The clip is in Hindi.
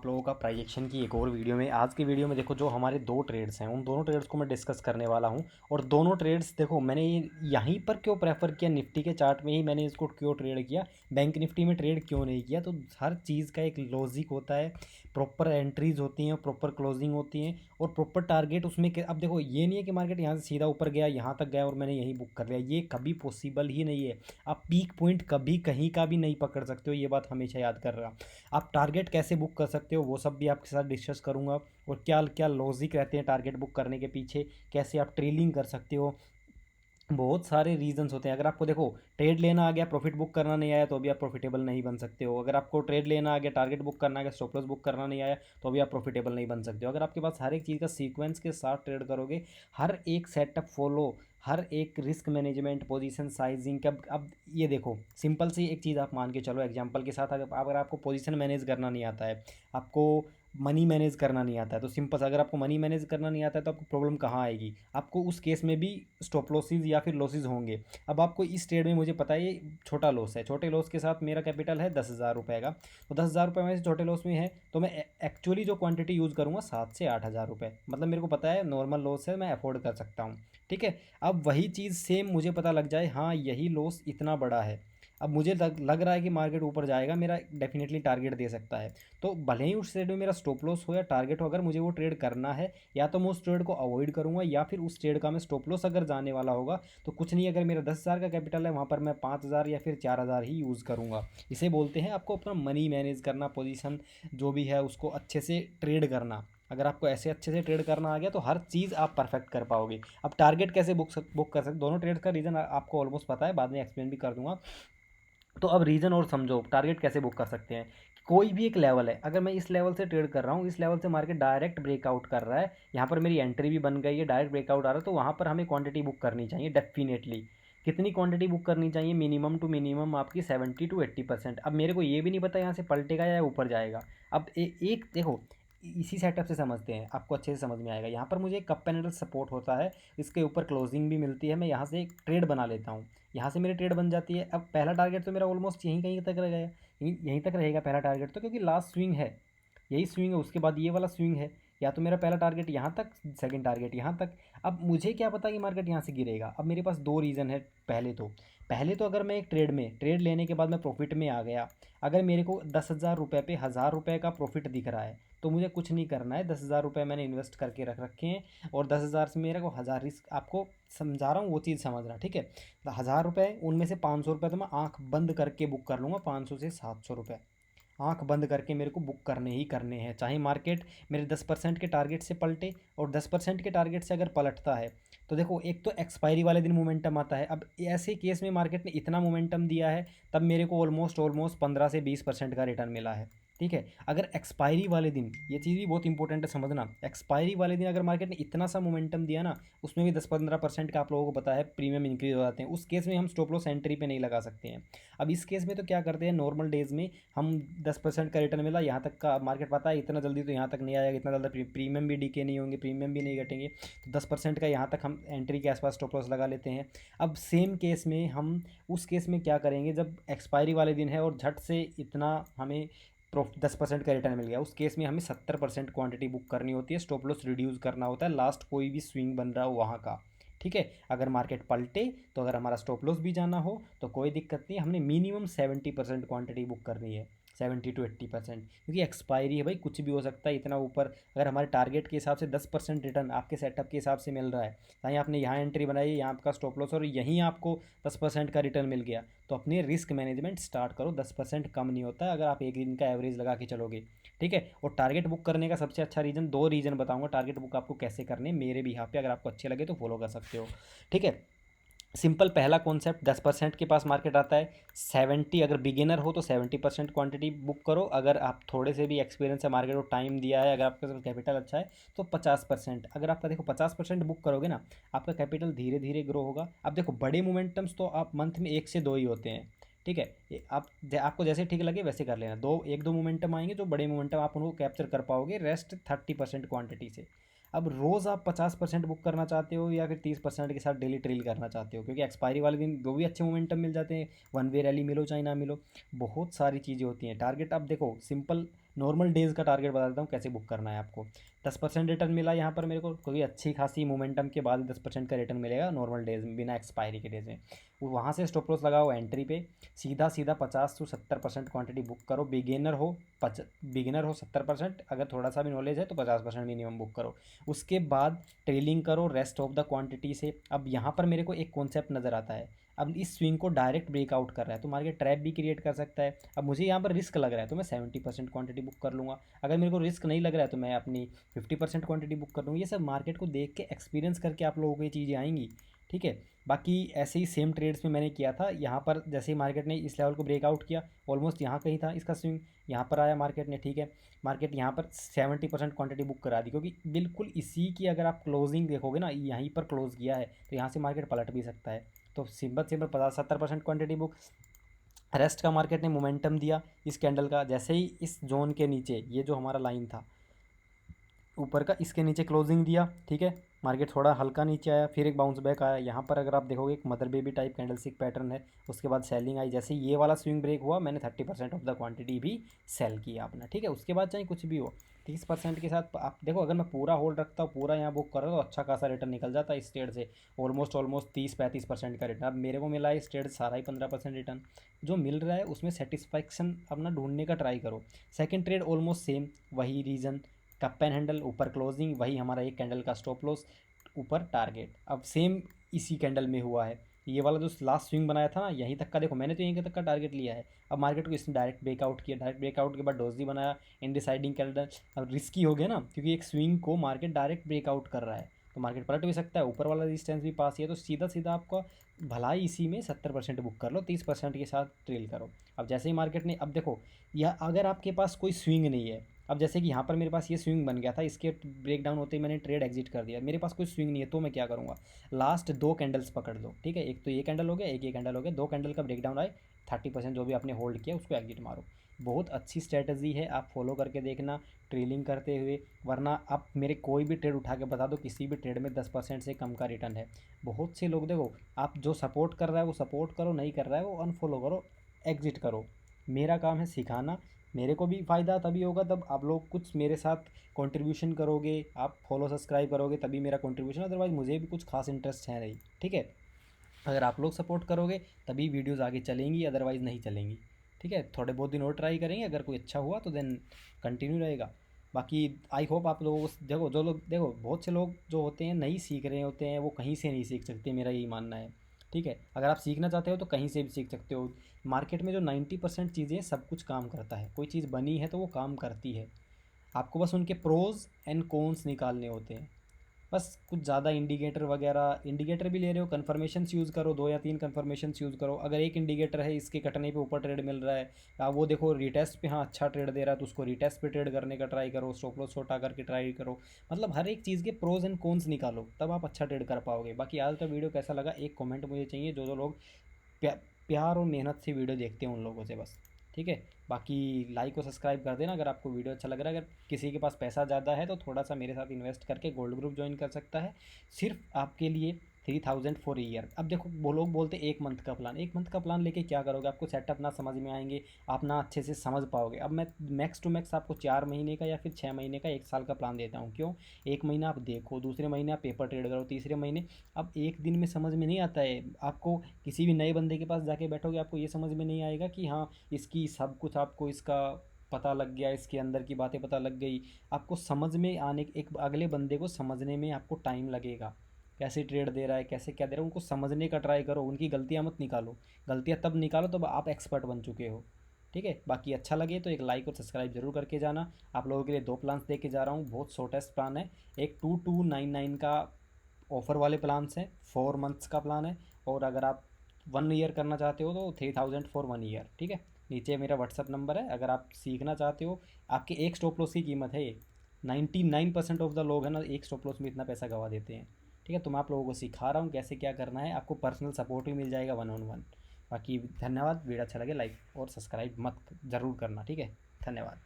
आप लोगों का प्राइजेक्शन की एक और वीडियो में। आज की वीडियो में देखो, जो हमारे दो ट्रेड्स हैं उन दोनों ट्रेड्स को मैं डिस्कस करने वाला हूं। और दोनों ट्रेड्स देखो, मैंने ये यहीं पर क्यों प्रेफर किया, निफ्टी के चार्ट में ही मैंने इसको क्यों ट्रेड किया, बैंक निफ्टी में ट्रेड क्यों नहीं किया। तो हर चीज़ का एक लॉजिक होता है, प्रॉपर एंट्रीज होती हैं, प्रॉपर क्लोजिंग होती हैं और प्रॉपर टारगेट उसमें अब देखो, ये नहीं है कि मार्केट यहाँ से सीधा ऊपर गया, यहाँ तक गया और मैंने यहीं बुक कर लिया, ये कभी पॉसिबल ही नहीं है। आप पीक पॉइंट कभी कहीं का भी नहीं पकड़ सकते हो, ये बात हमेशा याद कर रहा। आप टारगेट कैसे बुक कर सकते हो वो सब भी आपके साथ डिस्कस करूंगा, और क्या क्या लॉजिक रहते हैं टारगेट बुक करने के पीछे, कैसे आप ट्रेलिंग कर सकते हो। बहुत सारे रीजंस होते हैं। अगर आपको देखो ट्रेड लेना आ गया, प्रॉफिट बुक करना नहीं आया, तो अभी आप प्रॉफिटेबल नहीं बन सकते हो। अगर आपको ट्रेड लेना आ गया, टारगेट बुक करना आ गया, स्टॉप लॉस बुक करना नहीं आया, तो अभी आप प्रॉफिटेबल नहीं बन सकते हो। अगर आपके पास हर एक चीज़ का सीक्वेंस के साथ ट्रेड करोगे, हर एक सेटअप फॉलो, हर एक रिस्क मैनेजमेंट, पोजीशन साइजिंग का। अब ये देखो, सिंपल सी एक चीज़ आप मान के चलो एग्जांपल के साथ, अगर आपको पोजीशन मैनेज करना नहीं आता है, आपको मनी मैनेज करना नहीं आता है, तो सिंपल सा, अगर आपको मनी मैनेज करना नहीं आता है तो आपको प्रॉब्लम कहाँ आएगी, आपको उस केस में भी स्टॉप लॉसेज या फिर लॉसेज होंगे। अब आपको इस ट्रेड में मुझे पता है ये छोटा लॉस है, छोटे लॉस के साथ मेरा कैपिटल है 10,000 रुपये का, तो 10,000 रुपये में से छोटे लॉस में है, तो मैं एक्चुअली जो क्वांटिटी यूज़ करूँगा 7 से 8 हज़ार रुपये, मतलब मेरे को पता है नॉर्मल लॉस है, मैं अफोर्ड कर सकता हूँ। ठीक है। अब वही चीज़ सेम मुझे पता लग जाए, हाँ यही लॉस इतना बड़ा है, अब मुझे लग रहा है कि मार्केट ऊपर जाएगा, मेरा डेफिनेटली टारगेट दे सकता है, तो भले ही उस ट्रेड में मेरा स्टॉप लॉस हो या टारगेट हो, अगर मुझे वो ट्रेड करना है, या तो मैं उस ट्रेड को अवॉइड करूंगा, या फिर उस ट्रेड का मैं स्टॉप लॉस अगर जाने वाला होगा तो कुछ नहीं, अगर मेरा 10,000 का कैपिटल है वहाँ पर मैं 5,000 या फिर 4,000 ही यूज़ करूँगा। इसे बोलते हैं आपको अपना मनी मैनेज करना, पोजीशन जो भी है उसको अच्छे से ट्रेड करना। अगर आपको ऐसे अच्छे से ट्रेड करना आ गया तो हर चीज़ आप परफेक्ट कर पाओगे। अब टारगेट कैसे बुक कर सकते, दोनों ट्रेड का रीज़न आपको ऑलमोस्ट पता है, बाद में एक्सप्लेन भी कर दूंगा। तो अब रीज़न और समझो, टारगेट कैसे बुक कर सकते हैं। कोई भी एक लेवल है, अगर मैं इस लेवल से ट्रेड कर रहा हूँ, इस लेवल से मार्केट डायरेक्ट ब्रेकआउट कर रहा है, यहाँ पर मेरी एंट्री भी बन गई है, डायरेक्ट ब्रेकआउट आ रहा है, तो वहाँ पर हमें क्वांटिटी बुक करनी चाहिए डेफिनेटली। कितनी क्वांटिटी बुक करनी चाहिए, मिनिमम टू मिनिमम आपकी 70 to 80%। अब मेरे को ये भी नहीं पता यहाँ से पलटेगा या ऊपर जाएगा। अब एक देखो, इसी सेटअप से समझते हैं, आपको अच्छे से समझ में आएगा। यहाँ पर मुझे एक कप पैनल सपोर्ट होता है, इसके ऊपर क्लोजिंग भी मिलती है, मैं यहाँ से एक ट्रेड बना लेता हूँ, यहाँ से मेरी ट्रेड बन जाती है। अब पहला टारगेट तो मेरा ऑलमोस्ट यहीं कहीं तक रहेगा, यहीं तक रहेगा पहला टारगेट तो, क्योंकि लास्ट स्विंग है, यही स्विंग है, उसके बाद ये वाला स्विंग है। या तो मेरा पहला टारगेट यहाँ तक, सेकंड टारगेट यहाँ तक। अब मुझे क्या पता कि मार्केट यहाँ से गिरेगा। अब मेरे पास दो रीज़न है। पहले तो अगर मैं एक ट्रेड लेने के बाद मैं प्रॉफिट में आ गया, अगर मेरे को 10,000 रुपये पे 1,000 रुपये का प्रॉफिट दिख रहा है, तो मुझे कुछ नहीं करना है। 10,000 रुपये मैंने इन्वेस्ट करके रख रखे हैं, और 10,000 से मेरे को 1,000 रिस्क, आपको समझा रहा हूँ वो चीज़ समझना, ठीक है। तो 1,000 रुपये, उनमें से 500 रुपये तो मैं आँख बंद करके बुक कर लूँगा, 500 से 700 रुपये आंख बंद करके मेरे को बुक करने ही करने हैं, चाहे मार्केट मेरे 10% के टारगेट से पलटे। और 10% के टारगेट से अगर पलटता है तो देखो, एक तो एक्सपायरी वाले दिन मोमेंटम आता है। अब ऐसे केस में मार्केट ने इतना मोमेंटम दिया है, तब मेरे को ऑलमोस्ट ऑलमोस्ट 15 से 20% का रिटर्न मिला है। ठीक है। अगर एक्सपायरी वाले दिन, ये चीज़ भी बहुत इंपॉर्टेंट है समझना, एक्सपायरी वाले दिन अगर मार्केट ने इतना सा मोमेंटम दिया ना, उसमें भी 10-15% का आप लोगों को पता है प्रीमियम इंक्रीज हो जाते हैं, उस केस में हम स्टॉप लॉस एंट्री पे नहीं लगा सकते हैं। अब इस केस में तो क्या करते हैं, नॉर्मल डेज में हम 10% का रिटर्न मिला, यहाँ तक का मार्केट पता है इतना जल्दी तो यहाँ तक नहीं आएगा, इतना ज़्यादा प्रीमियम भी डीके नहीं होंगे, प्रीमियम भी नहीं घटेंगे, तो 10% का यहाँ तक हम एंट्री के आसपास स्टॉप लॉस लगा लेते हैं। अब सेम केस में हम उस केस में क्या करेंगे, जब एक्सपायरी वाले दिन है और झट से इतना हमें 10% का रिटर्न मिल गया, उस केस में हमें 70% क्वांटिटी बुक करनी होती है, स्टॉप लॉस रिड्यूस करना होता है लास्ट कोई भी स्विंग बन रहा हो वहाँ का। ठीक है। अगर मार्केट पलटे तो अगर हमारा स्टॉप लॉस भी जाना हो तो कोई दिक्कत नहीं, हमने मिनिमम 70% क्वांटिटी बुक करनी है, 70 to 80%, क्योंकि एक्सपायरी है भाई, कुछ भी हो सकता है इतना ऊपर। अगर हमारे टारगेट के हिसाब से 10% रिटर्न आपके सेटअप के हिसाब से मिल रहा है, चाहे आपने यहाँ एंट्री बनाई, यहाँ आपका स्टॉप लॉस और यहीं आपको 10% का रिटर्न मिल गया, तो अपने रिस्क मैनेजमेंट स्टार्ट करो। 10% कम नहीं होता है अगर आप एक दिन का एवरेज लगा के चलोगे। ठीक है। और टारगेट बुक करने का सबसे अच्छा रीज़न, दो रीज़न बताऊंगा टारगेट बुक आपको कैसे करने, मेरे भी यहाँ पे अगर आपको अच्छे लगे तो फॉलो कर सकते हो। ठीक है। सिंपल पहला कॉन्सेप्ट, 10% के पास मार्केट आता है, 70, अगर बिगिनर हो तो 70% क्वांटिटी बुक करो, अगर आप थोड़े से भी एक्सपीरियंस है, मार्केट को टाइम दिया है, अगर आपके पास कैपिटल अच्छा है तो 50%। अगर आपका देखो 50% बुक करोगे ना, आपका कैपिटल धीरे धीरे ग्रो होगा। अब देखो बड़े मोमेंटम्स तो आप मंथ में 1 से 2 ही होते हैं। ठीक है। आपको जैसे ठीक लगे वैसे कर लेना, एक दो मोमेंटम आएंगे जो बड़े मोमेंटम, आप उनको कैप्चर कर पाओगे, रेस्ट 30% क्वांटिटी से। अब रोज़ आप 50% बुक करना चाहते हो या फिर 30% के साथ डेली ट्रेल करना चाहते हो, क्योंकि एक्सपायरी वाले दिन वो भी अच्छे मोमेंटम मिल जाते हैं, वन वे रैली मिलो चाहे ना मिलो, बहुत सारी चीज़ें होती हैं। टारगेट अब देखो सिंपल, नॉर्मल डेज़ का टारगेट बता देता हूँ कैसे बुक करना है आपको। 10% रिटर्न मिला यहाँ पर मेरे को, कोई अच्छी खासी मोमेंटम के बाद 10% का रिटर्न मिलेगा नॉर्मल डेज में, बिना एक्सपायरी के डेज में। वहाँ से स्टॉप लॉस लगाओ एंट्री पे, सीधा सीधा 50 से 70% क्वांटिटी बुक करो। बिगिनर हो 70%, अगर थोड़ा सा भी नॉलेज है तो 50% मिनिमम बुक करो। उसके बाद ट्रेलिंग करो रेस्ट ऑफ द क्वांटिटी से। अब यहाँ पर मेरे को एक कॉन्सेप्ट नज़र आता है, अब इस स्विंग को डायरेक्ट ब्रेकआउट कर रहा है तो मार्केट ट्रैप भी क्रिएट कर सकता है। अब मुझे यहाँ पर रिस्क लग रहा है तो मैं 70% क्वांटिटी बुक कर लूँगा, अगर मेरे को रिस्क नहीं लग रहा है तो मैं अपनी 50% क्वांटिटी बुक कर लूँगा। ये सब मार्केट को देख के एक्सपीरियंस करके आप लोगों को ये चीज़ें आएंगी, ठीक है। बाकी ऐसे ही सेम ट्रेड्स में मैंने किया था, यहाँ पर जैसे ही मार्केट ने इस लेवल को ब्रेकआउट किया, ऑलमोस्ट यहाँ कहीं था इसका स्विंग, यहाँ पर आया मार्केट ने, ठीक है। मार्केट यहाँ पर 70% क्वांटिटी बुक करा दी, क्योंकि बिल्कुल इसी की अगर आप क्लोजिंग देखोगे ना, यहीं पर क्लोज किया है तो यहाँ से मार्केट पलट भी सकता है। तो सिंपल 50-70% क्वांटिटी बुक। रेस्ट का मार्केट ने मोमेंटम दिया इस कैंडल का, जैसे ही इस जोन के नीचे ये जो हमारा लाइन था ऊपर का, इसके नीचे क्लोजिंग दिया, ठीक है। मार्केट थोड़ा हल्का नीचे आया, फिर एक बाउंस बैक आया। यहाँ पर अगर आप देखोगे एक mother baby type candlestick pattern है, उसके बाद सेलिंग आई। जैसे ये वाला स्विंग ब्रेक हुआ, मैंने 30% ऑफ द क्वांटिटी भी सेल किया अपना, ठीक है। उसके बाद चाहे कुछ भी हो 30% के साथ आप देखो, अगर मैं पूरा होल्ड रखता हूँ, पूरा यहाँ बुक कर रहा हूँ तो अच्छा खासा रिटर्न निकल जाता है इस ट्रेड से, ऑलमोस्ट 30-35% का रिटर्न। अब मेरे को मिला है इस ट्रेड सारा ही 15% रिटर्न। जो मिल रहा है उसमें सेटिस्फैक्शन अपना ढूंढने का ट्राई करो। सेकेंड ट्रेड ऑलमोस्ट सेम, वही रीज़न, कप एंड हैंडल ऊपर क्लोजिंग, वही हमारा एक कैंडल का स्टॉप लॉस, ऊपर टारगेट। अब सेम इसी कैंडल में हुआ है, ये वाला जो लास्ट स्विंग बनाया था ना यहीं तक का, देखो मैंने तो यहीं तक का टारगेट लिया है। अब मार्केट को इसने डायरेक्ट ब्रेकआउट किया, डायरेक्ट ब्रेकआउट के बाद डोजी बनाया, इनडिसाइडिंग कैंडल। अब रिस्की हो गया ना, क्योंकि एक स्विंग को मार्केट डायरेक्ट ब्रेकआउट कर रहा है तो मार्केट पलट भी सकता है, ऊपर वाला रेजिस्टेंस भी पास ही है, तो सीधा सीधा आपका भलाई इसी में 70% बुक कर लो, 30% के साथ ट्रेल करो। अब जैसे ही मार्केट ने, अब देखो या अगर आपके पास कोई स्विंग नहीं है, अब जैसे कि यहाँ पर मेरे पास ये स्विंग बन गया था, इसके ब्रेक डाउन होते ही मैंने ट्रेड एग्जिट कर दिया, मेरे पास कोई स्विंग नहीं है तो मैं क्या करूँगा, लास्ट दो कैंडल्स पकड़ लो, ठीक है। एक तो ये कैंडल हो गया, एक ये कैंडल हो गया, दो कैंडल का ब्रेक डाउन आए, 30% जो भी आपने होल्ड किया उसको एग्जिट मारो। बहुत अच्छी स्ट्रेटजी है, आप फॉलो करके देखना ट्रेलिंग करते हुए। वरना आप मेरे कोई भी ट्रेड उठा के बता दो, किसी भी ट्रेड में 10% से कम का रिटर्न है। बहुत से लोग देखो, आप जो सपोर्ट कर रहा है वो सपोर्ट करो, नहीं कर रहा है वो अनफॉलो करो, एग्जिट करो। मेरा काम है सिखाना, मेरे को भी फ़ायदा तभी होगा तब आप लोग कुछ मेरे साथ कंट्रीब्यूशन करोगे, आप फॉलो सब्सक्राइब करोगे तभी मेरा कंट्रीब्यूशन, अदरवाइज़ मुझे भी कुछ खास इंटरेस्ट है नहीं, ठीक है। अगर आप लोग सपोर्ट करोगे तभी वीडियोज़ आगे चलेंगी, अदरवाइज़ नहीं चलेंगी, ठीक है। थोड़े बहुत दिन और ट्राई करेंगे, अगर कोई अच्छा हुआ तो देन कंटिन्यू रहेगा। बाकी आई होप आप लोगों को, देखो जो लोग, देखो बहुत से लोग जो होते हैं नहीं सीख रहे होते हैं, वो कहीं से नहीं सीख सकते, मेरा यही मानना है, ठीक है। अगर आप सीखना चाहते हो तो कहीं से भी सीख सकते हो। मार्केट में जो 90% चीज़ें सब कुछ काम करता है, कोई चीज़ बनी है तो वो काम करती है, आपको बस उनके प्रोज एंड कॉन्स निकालने होते हैं। बस कुछ ज़्यादा इंडिकेटर वगैरह, इंडिकेटर भी ले रहे हो कन्फर्मेशंस यूज़ करो, 2 या 3 कन्फर्मेशंस यूज़ करो। अगर एक इंडिकेटर है इसके कटने पे ऊपर ट्रेड मिल रहा है, आप वो देखो रिटेस्ट पे, हाँ अच्छा ट्रेड दे रहा है तो उसको रिटेस्ट पे ट्रेड करने का ट्राई करो, स्टॉप लॉस छोटा करके ट्राई करो। मतलब हर एक चीज़ के प्रोज एंड कॉन्स निकालो, तब आप अच्छा ट्रेड कर पाओगे। बाकी आज का वीडियो कैसा लगा एक कॉमेंट मुझे चाहिए, जो जो लोग प्यार और मेहनत से वीडियो देखते हैं उन लोगों से बस, ठीक है। बाकी लाइक और सब्सक्राइब कर देना अगर आपको वीडियो अच्छा लग रहा है। अगर किसी के पास पैसा ज़्यादा है तो थोड़ा सा मेरे साथ इन्वेस्ट करके गोल्ड ग्रुप ज्वाइन कर सकता है, सिर्फ आपके लिए 3000 फॉर ईयर। अब देखो वो लोग बोलते हैं 1 मंथ का प्लान, 1 मंथ का प्लान लेके क्या करोगे, आपको सेटअप ना समझ में आएंगे, आप ना अच्छे से समझ पाओगे। अब मैं मैक्स टू मैक्स आपको 4 महीने का या फिर 6 महीने का, 1 साल का प्लान देता हूँ। क्यों, 1 महीना आप देखो, दूसरे महीने आप पेपर ट्रेड करो, तीसरे महीने, अब एक दिन में समझ में नहीं आता है आपको। किसी भी नए बंदे के पास जाके बैठोगे आपको ये समझ में नहीं आएगा कि हाँ इसकी सब कुछ आपको इसका पता लग गया, इसके अंदर की बातें पता लग गई। आपको समझ में आने, एक अगले बंदे को समझने में आपको टाइम लगेगा, कैसे ट्रेड दे रहा है, कैसे क्या दे रहा है, उनको समझने का ट्राई करो, उनकी गलतियाँ मत निकालो। गलतियाँ तब निकालो तब आप एक्सपर्ट बन चुके हो, ठीक है। बाकी अच्छा लगे तो एक लाइक और सब्सक्राइब जरूर करके जाना। आप लोगों के लिए 2 प्लान्स दे के जा रहा हूँ, बहुत शॉर्टेस्ट प्लान है। एक 2299 का ऑफ़र वाले प्लान्स हैं, 4 मंथ्स का प्लान है। और अगर आप 1 ईयर करना चाहते हो तो 3000 फॉर 1 ईयर, ठीक है। नीचे मेरा व्हाट्सअप नंबर है, अगर आप सीखना चाहते हो। आपके एक स्टॉप लॉस की कीमत है ये, 99% ऑफ द लोग हैं ना एक स्टॉप लॉस में इतना पैसा गवा देते हैं, ठीक है। तो मैं आप लोगों को सिखा रहा हूँ कैसे क्या करना है, आपको पर्सनल सपोर्ट भी मिल जाएगा 1-on-1। बाकी धन्यवाद, वीडियो अच्छा लगे लाइक और सब्सक्राइब मत ज़रूर करना, ठीक है। धन्यवाद।